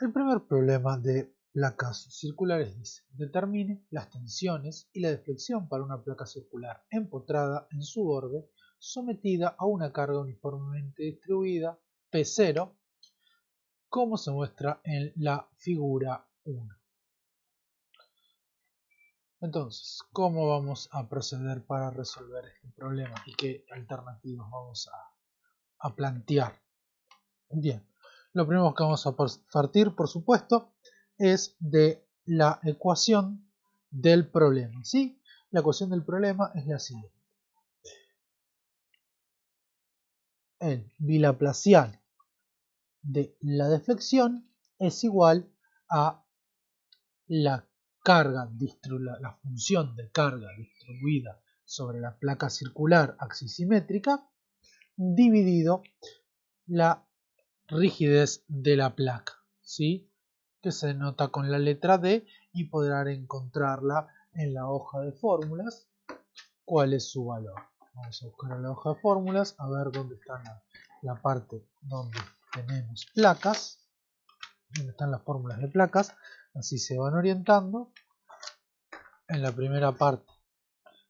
El primer problema de placas circulares dice: determine las tensiones y la deflexión para una placa circular empotrada en su borde, sometida a una carga uniformemente distribuida P0, como se muestra en la figura 1. Entonces, ¿cómo vamos a proceder para resolver este problema y qué alternativas vamos a plantear? Bien, lo primero que vamos a partir, por supuesto, es de la ecuación del problema, ¿sí? La ecuación del problema es la siguiente. El bilaplaciano de la deflexión es igual a la función de carga distribuida sobre la placa circular axisimétrica dividido la rigidez de la placa, ¿sí? Que se denota con la letra D y podrán encontrarla en la hoja de fórmulas cuál es su valor. Vamos a buscar en la hoja de fórmulas a ver dónde está la parte donde tenemos placas, donde están las fórmulas de placas, así se van orientando. En la primera parte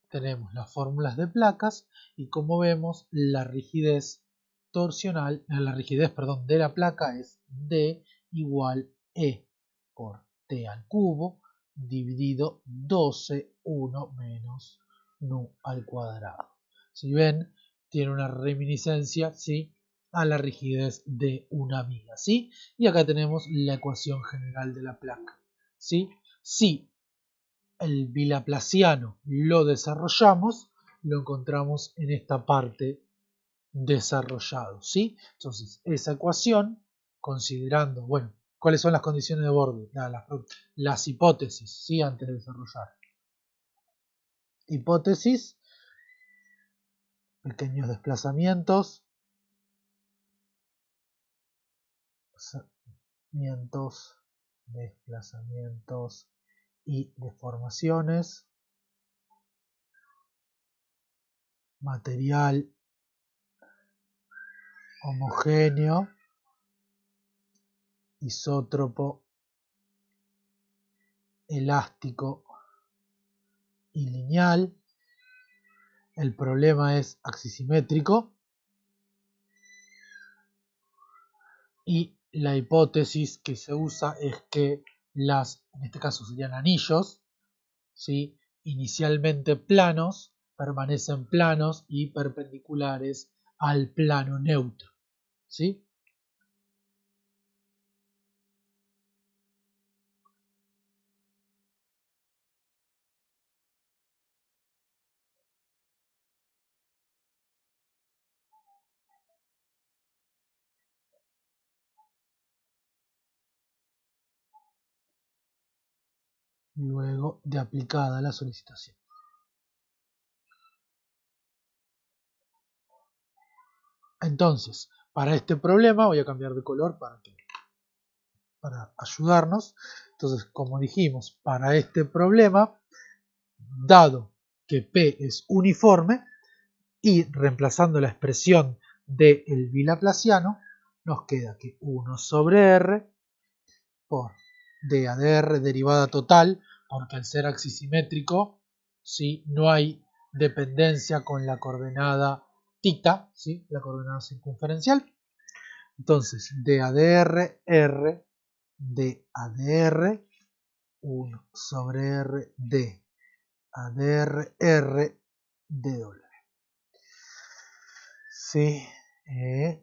tenemos las fórmulas de placas y como vemos la rigidez torsional, de la placa es D igual E por T al cubo dividido 12, 1 menos nu al cuadrado. Si ven, tiene una reminiscencia, ¿sí?, a la rigidez de una viga, ¿sí? Y acá tenemos la ecuación general de la placa, ¿sí? Si el bilaplaciano lo desarrollamos, lo encontramos en esta parte desarrollado, ¿sí? Entonces, esa ecuación, considerando, bueno, ¿cuáles son las condiciones de borde? Las hipótesis, ¿sí? Antes de desarrollar. Hipótesis, pequeños desplazamientos, desplazamientos y deformaciones, material homogéneo, isótropo, elástico y lineal. El problema es axisimétrico y la hipótesis que se usa es que en este caso serían anillos, ¿sí?, inicialmente planos, permanecen planos y perpendiculares al plano neutro, ¿sí? Luego de aplicada la solicitación. Entonces, para este problema, voy a cambiar de color para ayudarnos. Entonces, como dijimos, para este problema, dado que P es uniforme y reemplazando la expresión del bilaplaciano, nos queda que 1 sobre R por dA de R derivada total, porque al ser axisimétrico, ¿sí?, no hay dependencia con la coordenada θ, ¿sí?, la coordenada circunferencial. Entonces, dA de R, R, dA de R, 1 sobre R, dA de R, R de doble. Sí,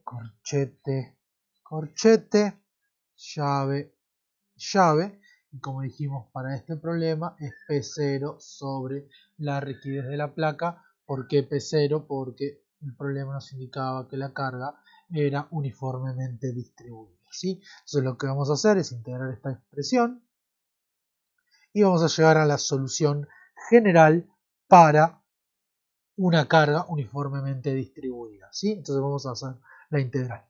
corchete, corchete, llave, llave. Y como dijimos, para este problema es P0 sobre la rigidez de la placa. ¿Por qué P0? Porque el problema nos indicaba que la carga era uniformemente distribuida, ¿sí? Entonces lo que vamos a hacer es integrar esta expresión y vamos a llegar a la solución general para una carga uniformemente distribuida, ¿sí? Entonces vamos a hacer la integral.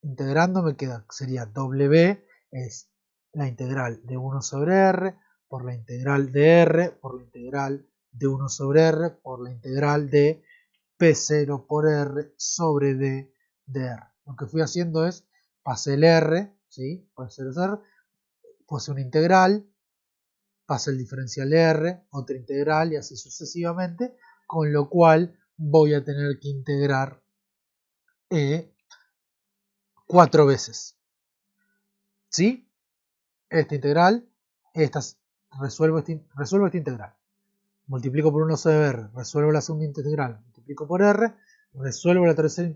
Integrando me queda, sería W, es la integral de 1 sobre R por la integral de R por la integral de 1 sobre R por la integral de P0 por R sobre D de R. Lo que fui haciendo es, pasé el R, ¿sí? Puede ser una integral, pasa el diferencial de R, otra integral y así sucesivamente, con lo cual voy a tener que integrar 4 veces. ¿Sí? Esta integral, resuelvo esta integral. Multiplico por 1 sobre R, resuelvo la segunda integral, multiplico por R, resuelvo la tercera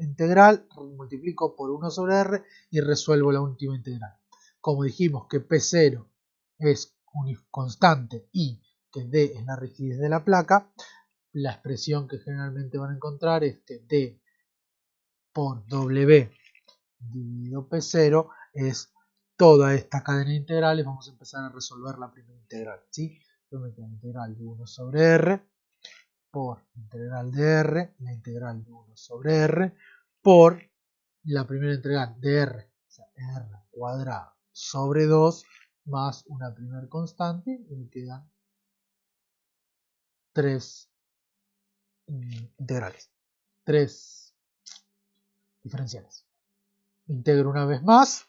integral, multiplico por 1 sobre R y resuelvo la última integral. Como dijimos que P0 es constante y que D es la rigidez de la placa, la expresión que generalmente van a encontrar es que D por W dividido P0 es toda esta cadena de integrales. Vamos a empezar a resolver la primera integral, ¿sí? Yo me queda integral de 1 sobre R por integral de R, la integral de 1 sobre R por la primera integral de R, o sea, R cuadrado sobre 2 más una primera constante y me quedan 3 integrales, 3 diferenciales. Integro una vez más,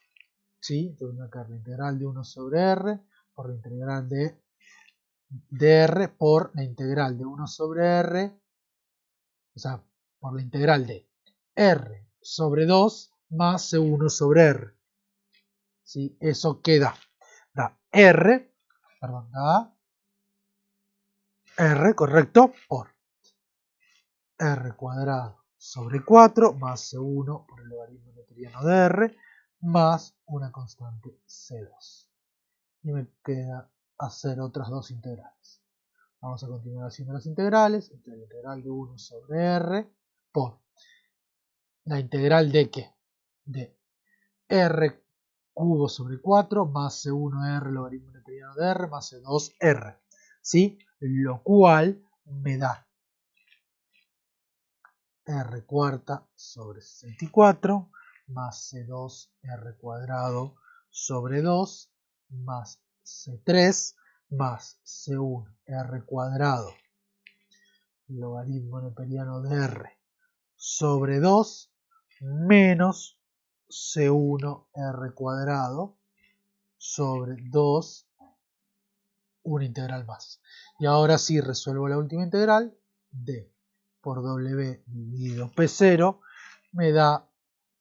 ¿sí? Entonces me va a quedar la integral de 1 sobre R por la integral de R por la integral de 1 sobre R, o sea, por la integral de R sobre 2 más C1 sobre R. ¿Sí? Eso queda, da R, correcto, por R cuadrado sobre 4 más C1 por el logaritmo neperiano de R más una constante C2. Y me queda hacer otras dos integrales. Vamos a continuar haciendo las integrales. La integral de 1 sobre R por la integral de ¿qué? De R cubo sobre 4 más C1R logaritmo neperiano de R más C2R. ¿Sí? Lo cual me da R cuarta sobre 64 más C2R cuadrado sobre 2 más C3 más C1R cuadrado logaritmo neperiano de R sobre 2 menos C1R cuadrado sobre 2, una integral más. Y ahora sí resuelvo la última integral, D por W dividido P0, me da,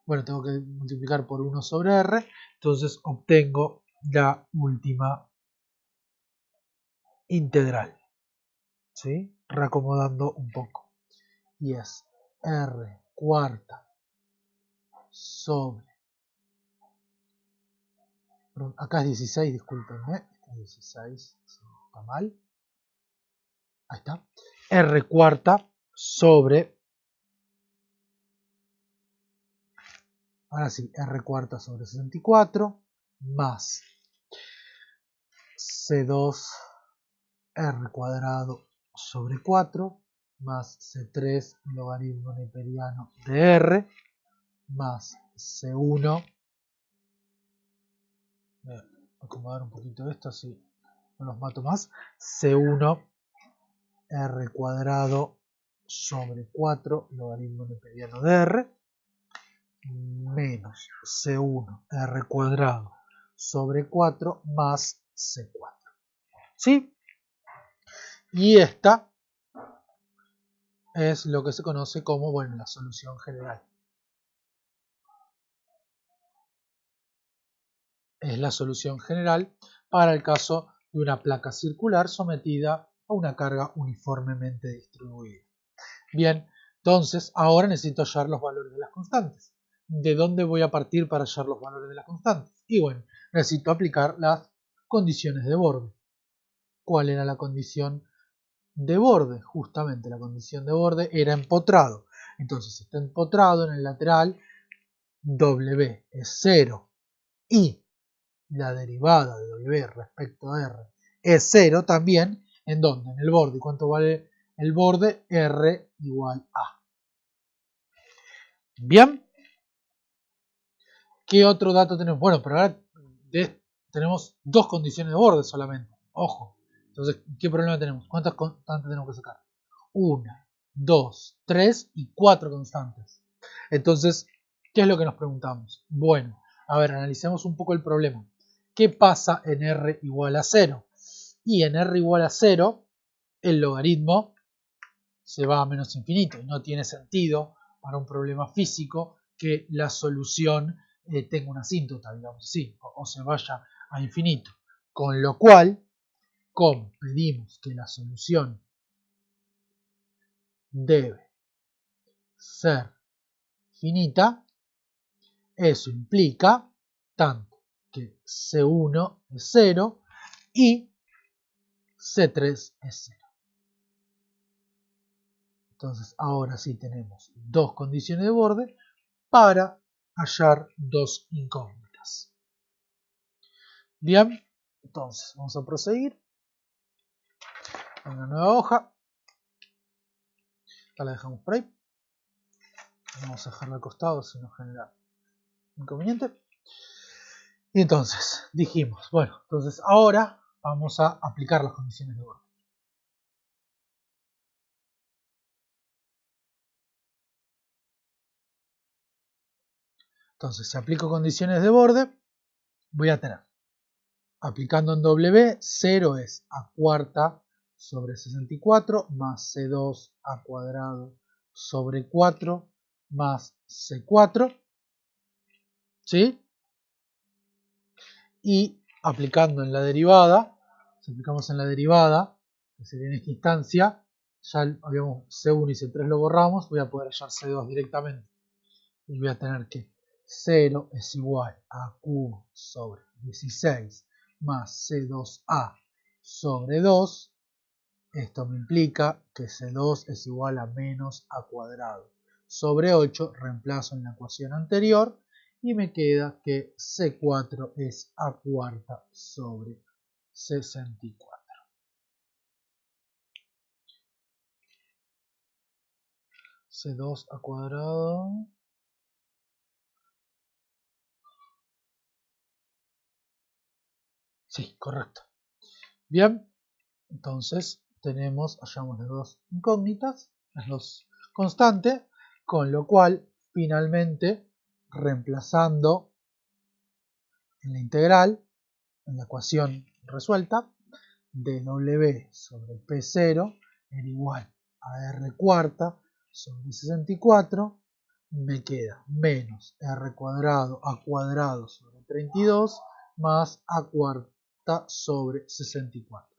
bueno, tengo que multiplicar por 1 sobre R, entonces obtengo la última integral, ¿sí? Reacomodando un poco. Y es R cuarta sobre, perdón, acá es 16, discúlpenme, está 16, está mal. Ahí está. R cuarta sobre, ahora sí, R cuarta sobre 64 más C2 R cuadrado sobre 4 más C3 logaritmo neperiano de R más C1. Voy a acomodar un poquito esto así no los mato más. C1 R cuadrado sobre 4 logaritmo neperiano de R menos C1 R cuadrado sobre 4 más C4. ¿Sí? Y esta es lo que se conoce como, bueno, la solución general. Es la solución general para el caso de una placa circular sometida a una carga uniformemente distribuida. Bien, entonces ahora necesito hallar los valores de las constantes. ¿De dónde voy a partir para hallar los valores de las constantes? Y bueno, necesito aplicar las condiciones de borde. ¿Cuál era la condición de borde? Justamente la condición de borde era empotrado. Entonces, si está empotrado en el lateral, W es 0 y la derivada de W respecto a R es 0 también. ¿En dónde? En el borde. ¿Y cuánto vale el borde? R igual a. Bien. ¿Qué otro dato tenemos? Bueno, pero ahora tenemos dos condiciones de borde solamente. Ojo. Entonces, ¿qué problema tenemos? ¿Cuántas constantes tenemos que sacar? 1, 2, 3 y 4 constantes. Entonces, ¿qué es lo que nos preguntamos? Bueno, A ver, analicemos un poco el problema. ¿Qué pasa en r igual a 0? Y en r igual a 0, el logaritmo se va a menos infinito. Y no tiene sentido para un problema físico que la solución tenga una asíntota, digamos así, o se vaya a infinito. Con lo cual, como pedimos que la solución debe ser finita, eso implica tanto que C1 es 0 y C3 es 0. Entonces ahora sí tenemos dos condiciones de borde para hallar dos incógnitas. Bien, entonces vamos a proseguir. Una nueva hoja. Esta la dejamos por ahí. Vamos a dejarla al costado si no genera inconveniente. Y entonces dijimos, bueno, entonces ahora vamos a aplicar las condiciones de borde. Entonces, si aplico condiciones de borde, voy a tener, aplicando en W, 0 es a cuarta sobre 64 más C2 a cuadrado sobre 4 más C4, ¿sí? Y aplicando en la derivada, si aplicamos en la derivada, que sería en esta instancia, ya habíamos C1 y C3 lo borramos, voy a poder hallar C2 directamente. Y voy a tener que 0 es igual a Q sobre 16 más C2A sobre 2. Esto me implica que C2 es igual a menos A cuadrado sobre 8. Reemplazo en la ecuación anterior y me queda que C4 es A cuarta sobre 64. C2 A cuadrado. Sí, correcto. Bien, entonces hallamos las dos incógnitas, las dos constantes, con lo cual finalmente reemplazando en la integral, en la ecuación resuelta, dw sobre P0 era igual a r cuarta sobre 64, me queda menos r cuadrado a cuadrado sobre 32 más a cuarta sobre 64.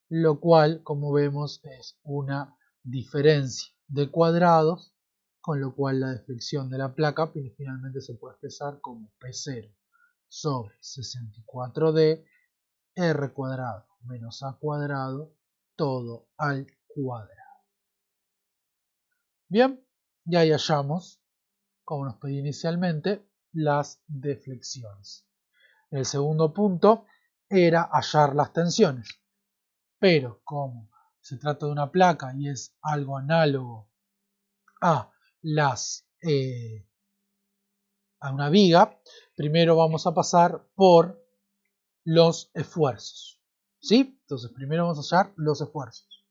Lo cual, como vemos, es una diferencia de cuadrados, con lo cual la deflexión de la placa finalmente se puede expresar como P0 sobre 64D R cuadrado menos A cuadrado todo al cuadrado. Bien, y ahí hallamos, como nos pedí inicialmente, las deflexiones. El segundo punto era hallar las tensiones. Pero como se trata de una placa y es algo análogo a a una viga, primero vamos a pasar por los esfuerzos. ¿Sí? Entonces primero vamos a hallar los esfuerzos.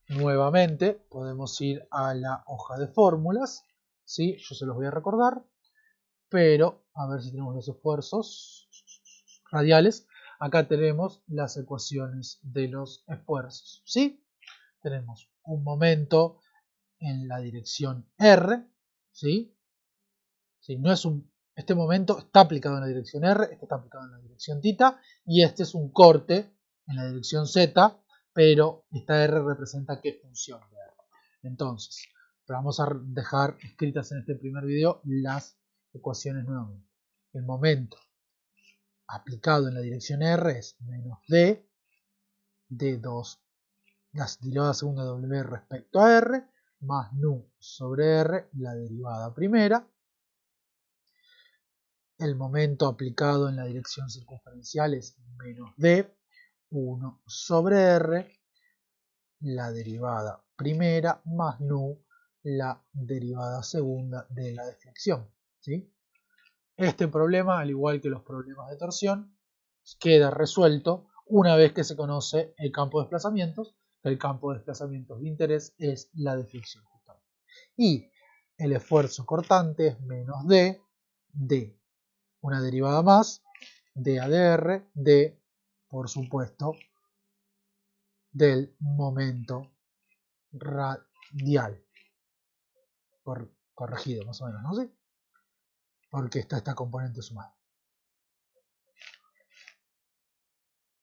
Nuevamente podemos ir a la hoja de fórmulas. ¿Sí? Yo se los voy a recordar. Pero a ver si tenemos los esfuerzos radiales. Acá tenemos las ecuaciones de los esfuerzos, ¿sí? Tenemos un momento en la dirección R, ¿sí? ¿Sí? No es este momento está aplicado en la dirección R, este está aplicado en la dirección θ, y este es un corte en la dirección Z, pero esta R representa qué función de R. Entonces, vamos a dejar escritas en este primer video las ecuaciones nuevamente. El momento aplicado en la dirección R es menos D, D2, la derivada segunda W respecto a R, más nu sobre R, la derivada primera. El momento aplicado en la dirección circunferencial es menos D, 1 sobre R, la derivada primera, más nu, la derivada segunda de la deflexión, ¿sí? Este problema, al igual que los problemas de torsión, queda resuelto una vez que se conoce el campo de desplazamientos, que el campo de desplazamientos de interés es la deflexión justamente. Y el esfuerzo cortante es menos D, D, una derivada más, D ADR, D, por supuesto, del momento radial. Corregido más o menos, ¿no? ¿Sí? Porque está esta componente sumada.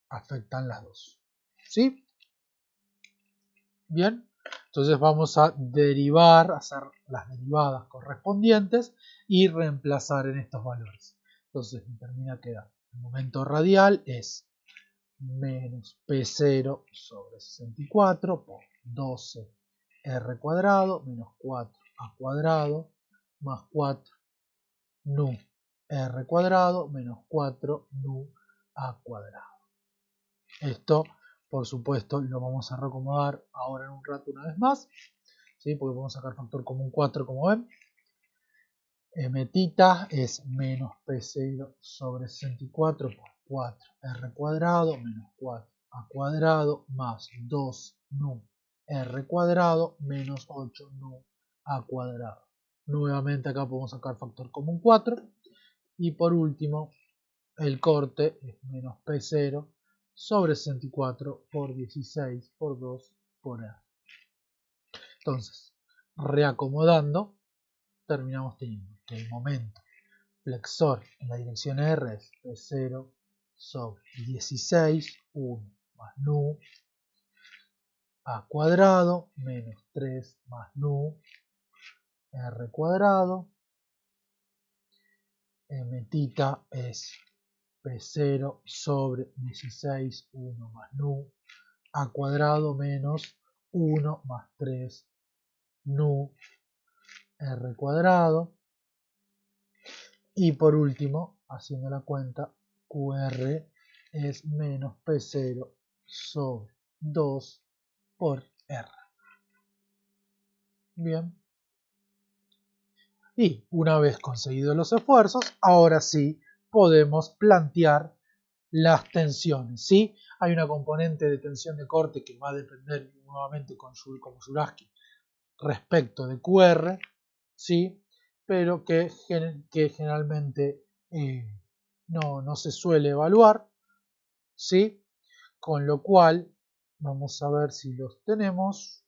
Afectan las dos. ¿Sí? Bien. Entonces vamos a derivar, hacer las derivadas correspondientes y reemplazar en estos valores. Entonces me termina quedando. El momento radial es menos P0 sobre 64 por 12R cuadrado menos 4A cuadrado más 4 nu R cuadrado menos 4 nu A cuadrado. Esto, por supuesto, lo vamos a reacomodar ahora en un rato una vez más, ¿sí? Porque podemos sacar factor común 4, como ven. Metita es menos P0 sobre 64 por 4R cuadrado menos 4A cuadrado más 2 nu R cuadrado menos 8 nu A cuadrado. Nuevamente acá podemos sacar factor común 4. Y por último, el corte es menos P0 sobre 64 por 16 por 2 por R. Entonces, reacomodando, terminamos teniendo que el momento flexor en la dirección R es P0 sobre 16, 1 más nu A cuadrado menos 3 más nu R cuadrado. Metita es P0 sobre 16, 1 más nu A cuadrado menos 1 más 3 nu R cuadrado. Y por último, haciendo la cuenta, QR es menos P0 sobre 2 por R. Bien. Y una vez conseguidos los esfuerzos, ahora sí podemos plantear las tensiones. ¿Sí? Hay una componente de tensión de corte que va a depender nuevamente como Juraski respecto de QR, ¿sí? Pero que generalmente no se suele evaluar, ¿sí? Con lo cual, vamos a ver si los tenemos.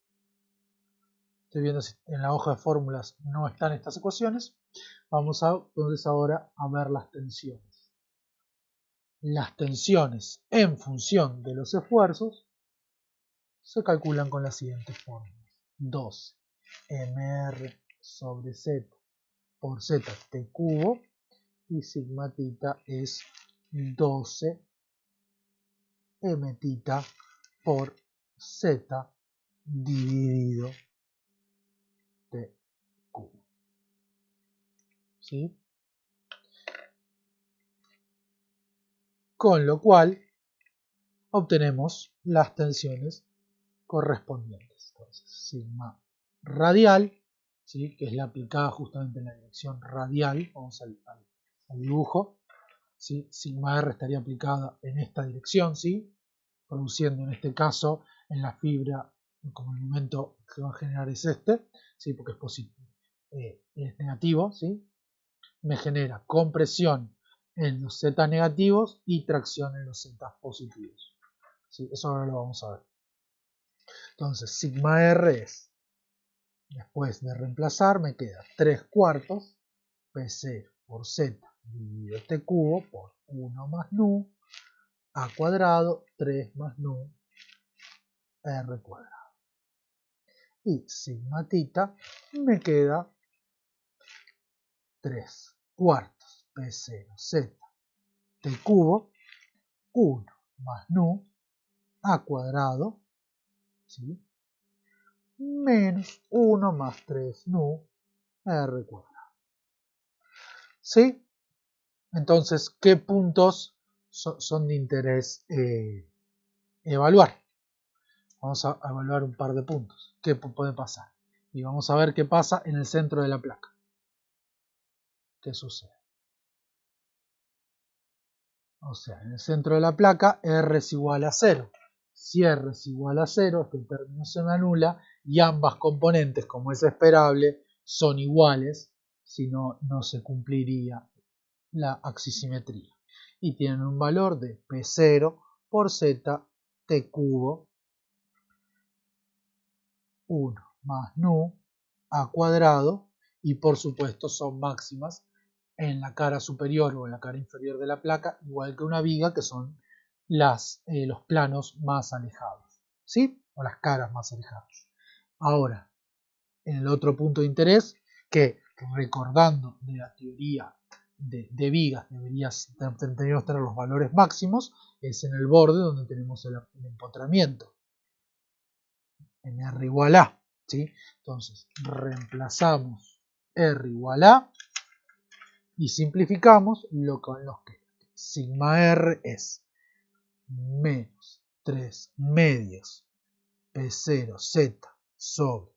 Estoy viendo si en la hoja de fórmulas no están estas ecuaciones. Vamos entonces ahora a ver las tensiones. Las tensiones en función de los esfuerzos se calculan con las siguientes fórmulas. 2 mr sobre z por z t cubo y sigma tita es 12 m tita por z dividido t cubo. ¿Sí? Con lo cual obtenemos las tensiones correspondientes. Entonces, sigma radial, ¿sí? Que es la aplicada justamente en la dirección radial, vamos al dibujo, ¿sí? Sigma R estaría aplicada en esta dirección, ¿sí? Produciendo en este caso en la fibra, como el momento que va a generar es este, ¿sí? Porque es positivo, es negativo, ¿sí? Me genera compresión en los Z negativos y tracción en los Z positivos. ¿Sí? Eso ahora lo vamos a ver. Entonces, sigma R es, después de reemplazar, me queda 3 cuartos P0 por Z dividido T cubo por 1 más nu A cuadrado 3 más nu R cuadrado. Y sigma tita me queda 3 cuartos P0 Z T cubo 1 más nu A cuadrado, ¿sí? Menos 1 más 3 nu R cuadrado. ¿Sí? Entonces, ¿qué puntos son de interés evaluar? Vamos a evaluar un par de puntos. ¿Qué puede pasar? Y vamos a ver qué pasa en el centro de la placa. ¿Qué sucede? O sea, en el centro de la placa R es igual a 0. Si R es igual a 0, este término se me anula y ambas componentes, como es esperable, son iguales, si no, no se cumpliría la axisimetría. Y tienen un valor de P0 por Z T cubo 1 más nu a cuadrado, y por supuesto son máximas en la cara superior o en la cara inferior de la placa, igual que una viga, que son los planos más alejados, ¿sí? O las caras más alejadas. Ahora, en el otro punto de interés, que recordando de la teoría de vigas deberíamos tener los valores máximos, es en el borde donde tenemos el empotramiento, en R igual a, ¿sí? Entonces, reemplazamos R igual a y simplificamos lo que nos queda. Sigma R es menos 3 medios P0 Z sobre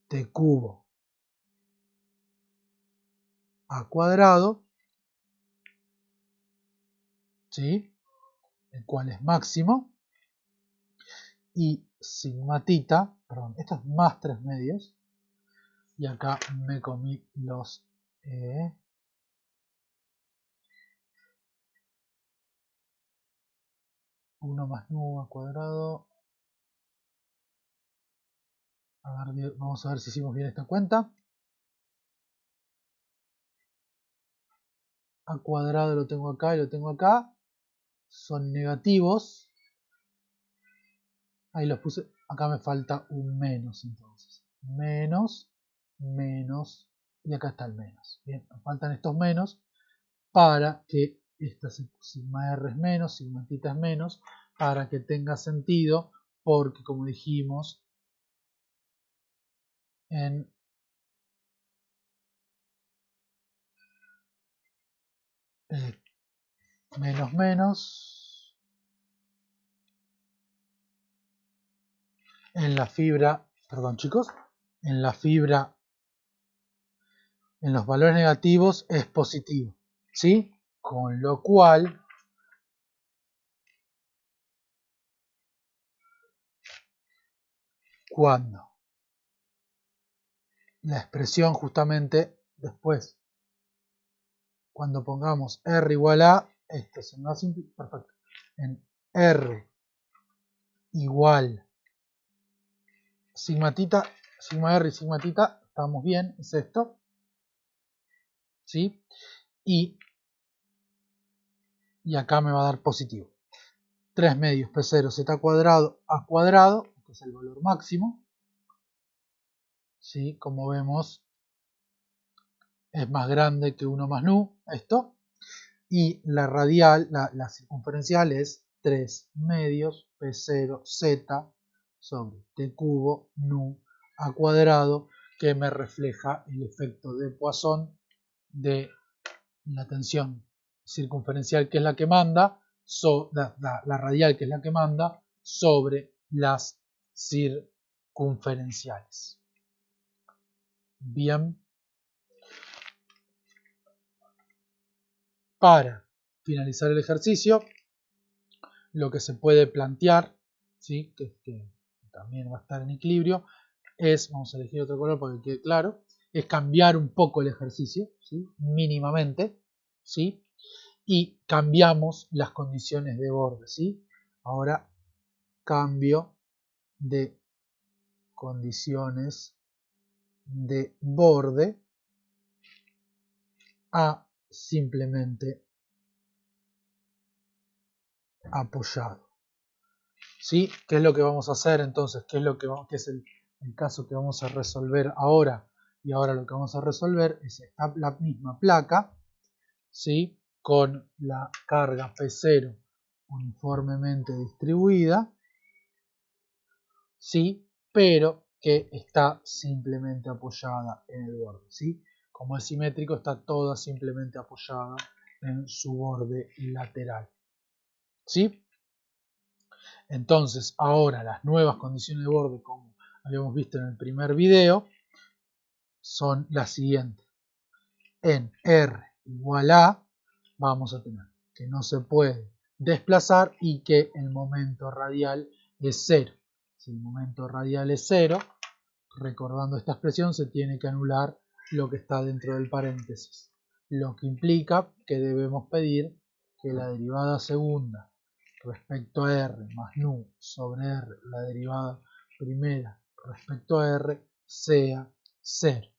T cubo a cuadrado, ¿sí? El cual es máximo, y sigma tita, perdón, esto es más 3 medios, y acá me comí los 1 más nu al cuadrado. A ver, vamos a ver si hicimos bien esta cuenta. A cuadrado lo tengo acá y lo tengo acá. Son negativos. Ahí los puse. Acá me falta un menos entonces. Menos, menos, y acá está el menos. Bien, me faltan estos menos para que esta sigma R es menos, sigma tita es menos, para que tenga sentido, porque como dijimos en menos menos, en la fibra, perdón chicos, en la fibra, en los valores negativos es positivo, ¿sí? Con lo cual cuando la expresión justamente después, cuando pongamos R igual a, esto se me va a simplificar, perfecto, en R igual sigma tita, sigma R y sigma tita, estamos bien, es esto, ¿sí? Y acá me va a dar positivo. 3 medios P0 Z cuadrado a cuadrado, que es el valor máximo, ¿sí? Como vemos, es más grande que 1 más nu, esto, y la radial, la circunferencial es 3 medios P0 Z sobre T cubo nu a cuadrado, que me refleja el efecto de Poisson de la tensión circunferencial, que es la que manda, la radial, que es la que manda, sobre las circunferenciales. Bien. Para finalizar el ejercicio, lo que se puede plantear, ¿sí? que también va a estar en equilibrio, es, vamos a elegir otro color para que quede claro, es cambiar un poco el ejercicio, ¿sí? Mínimamente, ¿sí? Y cambiamos las condiciones de borde, ¿sí? Ahora cambio de condiciones de borde a simplemente apoyado. ¿Sí? ¿Qué es lo que vamos a hacer entonces? ¿Qué es el caso que vamos a resolver ahora? Y ahora lo que vamos a resolver es la misma placa, ¿sí? Con la carga P0 uniformemente distribuida, ¿sí? Pero que está simplemente apoyada en el borde, ¿sí? Como es simétrico, está toda simplemente apoyada en su borde lateral, ¿sí? Entonces, ahora las nuevas condiciones de borde, como habíamos visto en el primer video, son las siguientes. En R igual a, vamos a tener que no se puede desplazar y que el momento radial es 0. Si el momento radial es 0, Recordando esta expresión, se tiene que anular lo que está dentro del paréntesis, lo que implica que debemos pedir que la derivada segunda respecto a r más nu sobre r, la derivada primera respecto a r, sea 0.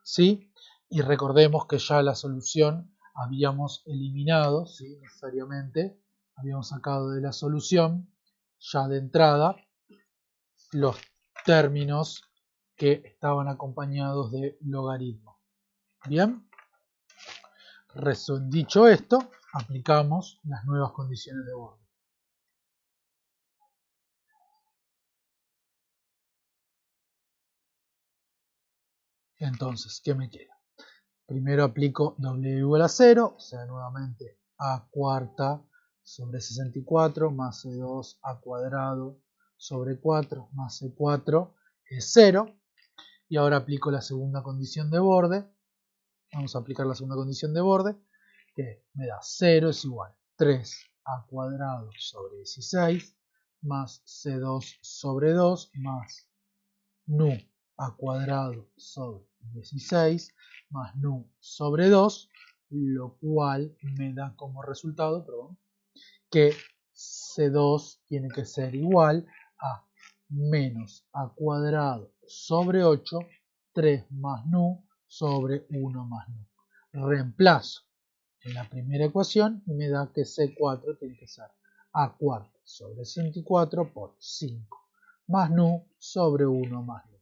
¿Sí? Y recordemos que ya la solución habíamos eliminado, ¿sí? Necesariamente habíamos sacado de la solución ya de entrada los términos que estaban acompañados de logaritmo. Bien, dicho esto, aplicamos las nuevas condiciones de borde. Entonces, ¿qué me queda? Primero aplico w igual a 0, o sea, nuevamente a cuarta sobre 64 más c2 a cuadrado sobre 4 más c4 es 0. Y ahora aplico la segunda condición de borde. Vamos a aplicar la segunda condición de borde, que me da 0 es igual a 3 a cuadrado sobre 16 más c2 sobre 2 más nu a cuadrado sobre 16 más nu sobre 2, lo cual me da como resultado, que C2 tiene que ser igual a menos a cuadrado sobre 8, 3 más nu sobre 1 más nu. Reemplazo en la primera ecuación y me da que C4 tiene que ser a cuarta sobre 64 por 5 más nu sobre 1 más nu.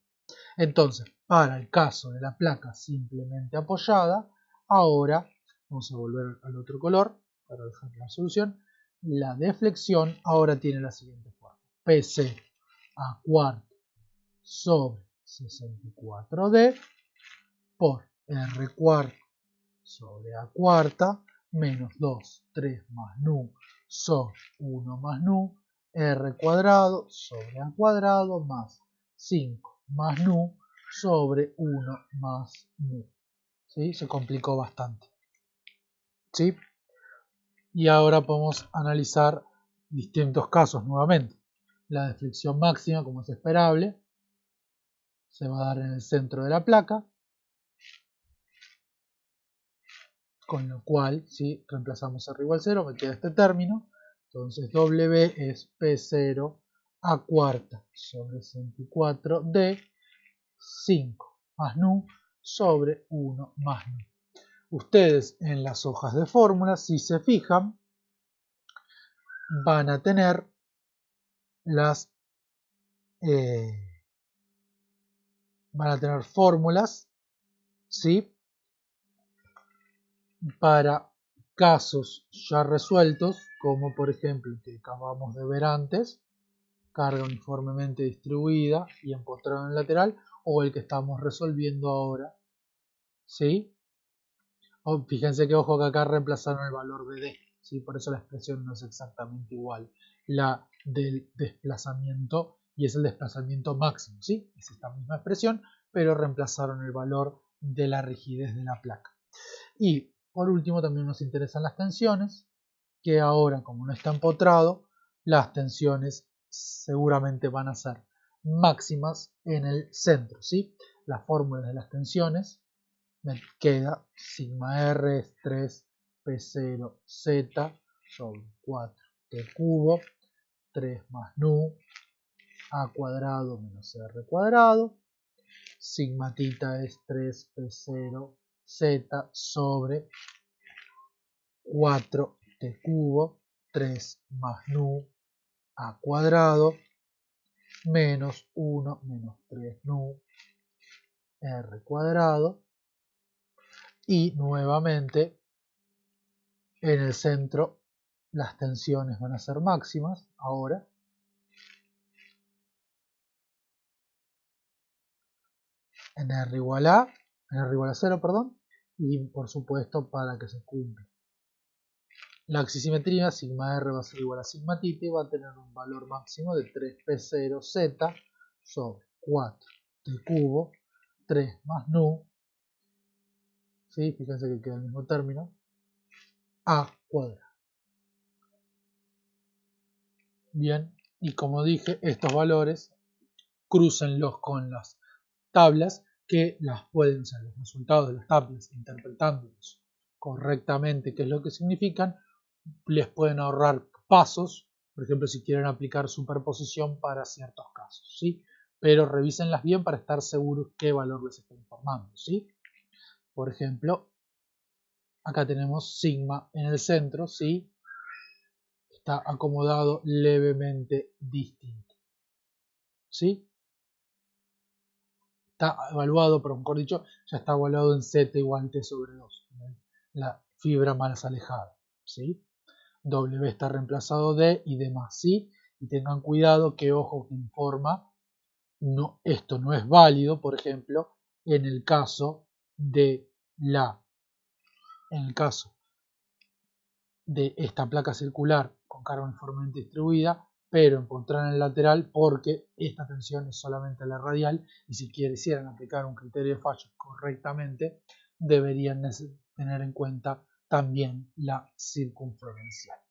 Entonces, para el caso de la placa simplemente apoyada, ahora vamos a volver al otro color para dejar la solución. La deflexión ahora tiene la siguiente forma: PC a cuarto sobre 64D por R cuarto sobre A cuarta menos 2, 3 más nu sobre 1 más nu, R cuadrado sobre A cuadrado más 5 más nu sobre 1 más nu. ¿Sí? Se complicó bastante. ¿Sí? Y ahora podemos analizar distintos casos nuevamente. La deflexión máxima, como es esperable, se va a dar en el centro de la placa, con lo cual, si reemplazamos R igual a 0, me queda este término. Entonces W es P0 a cuarta sobre 64 de 5 más nu sobre 1 más nu. Ustedes en las hojas de fórmula, si se fijan, van a tener fórmulas, ¿sí?, para casos ya resueltos, como por ejemplo el que acabamos de ver antes, carga uniformemente distribuida y empotrado en el lateral, o el que estamos resolviendo ahora, ¿sí? Fíjense que ojo que acá reemplazaron el valor de D, ¿sí? Por eso la expresión no es exactamente igual. La del desplazamiento, y es el desplazamiento máximo, ¿sí? Es esta misma expresión, pero reemplazaron el valor de la rigidez de la placa. Y por último también nos interesan las tensiones, que ahora como no está empotrado, las tensiones seguramente van a ser máximas en el centro, ¿sí? La fórmula de las tensiones me queda sigma R es 3P0 Z sobre 4T cubo, 3 más nu, A cuadrado menos R cuadrado, sigma tita es 3P0 Z sobre 4T cubo, 3 más nu, A cuadrado, menos 1 menos 3 nu, R cuadrado, y nuevamente en el centro las tensiones van a ser máximas ahora. En R igual a 0, perdón, y por supuesto para que se cumpla la axisimetría, sigma R va a ser igual a sigma tita y va a tener un valor máximo de 3P0Z sobre 4T cubo, 3 más nu, ¿sí? Fíjense que queda el mismo término, A cuadrado. Bien, y como dije, estos valores crúcenlos con las tablas que las pueden ser los resultados de las tablas, interpretándolos correctamente qué es lo que significan, les pueden ahorrar pasos, por ejemplo si quieren aplicar superposición para ciertos casos, ¿sí? Pero revísenlas bien para estar seguros qué valor les está informando, ¿sí? Por ejemplo, acá tenemos sigma en el centro, ¿sí? Está acomodado levemente distinto, ¿sí? Está evaluado, pero mejor dicho, ya está evaluado en z igual t sobre 2, la fibra más alejada, ¿sí? W está reemplazado de y demás, ¿sí? Y tengan cuidado que ojo que informa, no, esto no es válido, por ejemplo, en el caso de esta placa circular con carga uniformemente distribuida, pero encontrar en el lateral porque esta tensión es solamente la radial y si quisieran aplicar un criterio de fallo correctamente, deberían tener en cuenta también la circunferencial.